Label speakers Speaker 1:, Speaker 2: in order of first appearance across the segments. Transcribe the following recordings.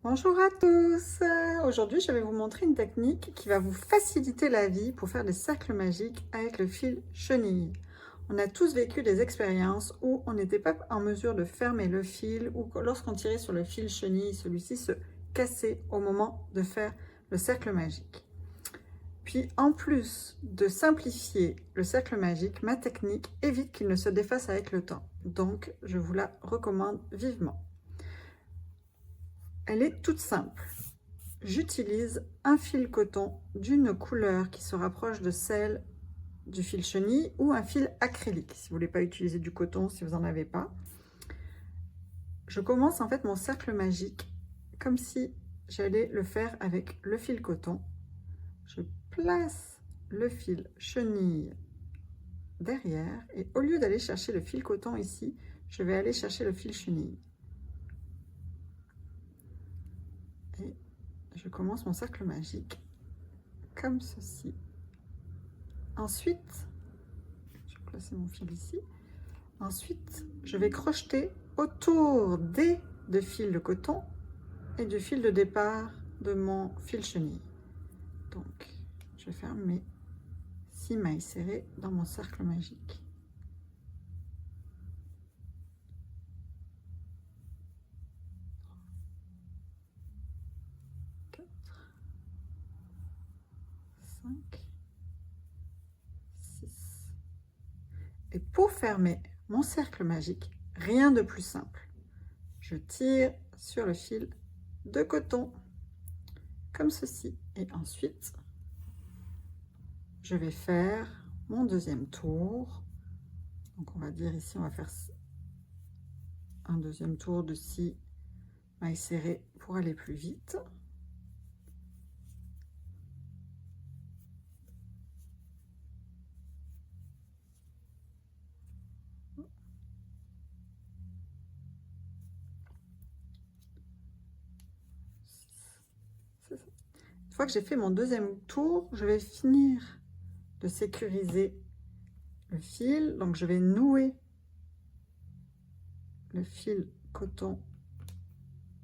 Speaker 1: Bonjour à tous! Aujourd'hui, je vais vous montrer une technique qui va vous faciliter la vie pour faire des cercles magiques avec le fil chenille. On a tous vécu des expériences où on n'était pas en mesure de fermer le fil ou lorsqu'on tirait sur le fil chenille, celui-ci se cassait au moment de faire le cercle magique. Puis, en plus de simplifier le cercle magique, ma technique évite qu'il ne se défasse avec le temps. Donc, je vous la recommande vivement. Elle est toute simple. J'utilise un fil coton d'une couleur qui se rapproche de celle du fil chenille ou un fil acrylique, si vous ne voulez pas utiliser du coton, si vous n'en avez pas. Je commence en fait mon cercle magique comme si j'allais le faire avec le fil coton. Je place le fil chenille derrière et au lieu d'aller chercher le fil coton ici, je vais aller chercher le fil chenille. Et je commence mon cercle magique comme ceci. Ensuite, je vais placer mon fil ici. Ensuite, je vais crocheter autour des deux fils de coton et du fil de départ de mon fil chenille. Donc, je vais faire mes 6 mailles serrées dans mon cercle magique. Et pour fermer mon cercle magique, rien de plus simple. Je tire sur le fil de coton, comme ceci. Et ensuite, je vais faire mon deuxième tour. Donc on va dire ici, on va faire un deuxième tour de 6 mailles serrées pour aller plus vite. Une fois que j'ai fait mon deuxième tour, je vais finir de sécuriser le fil. Donc je vais nouer le fil coton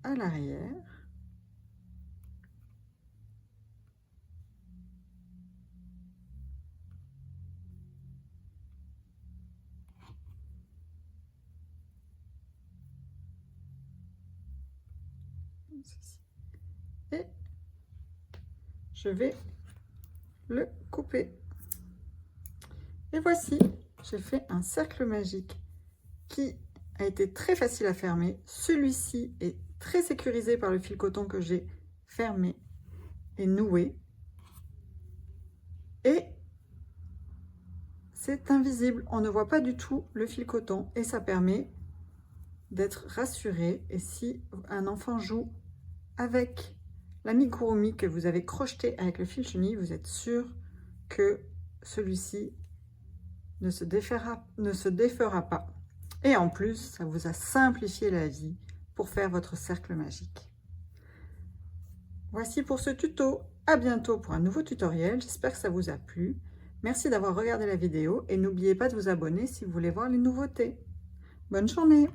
Speaker 1: à l'arrière. Comme ceci. Et je vais le couper. Et voici, j'ai fait un cercle magique qui a été très facile à fermer. Celui-ci est très sécurisé par le fil coton que j'ai fermé et noué. Et c'est invisible, on ne voit pas du tout le fil coton et ça permet d'être rassuré. Et si un enfant joue avec l'amigurumi que vous avez crocheté avec le fil chenille, vous êtes sûr que celui-ci ne se défera pas. Et en plus, ça vous a simplifié la vie pour faire votre cercle magique. Voici pour ce tuto. À bientôt pour un nouveau tutoriel. J'espère que ça vous a plu. Merci d'avoir regardé la vidéo et n'oubliez pas de vous abonner si vous voulez voir les nouveautés. Bonne journée!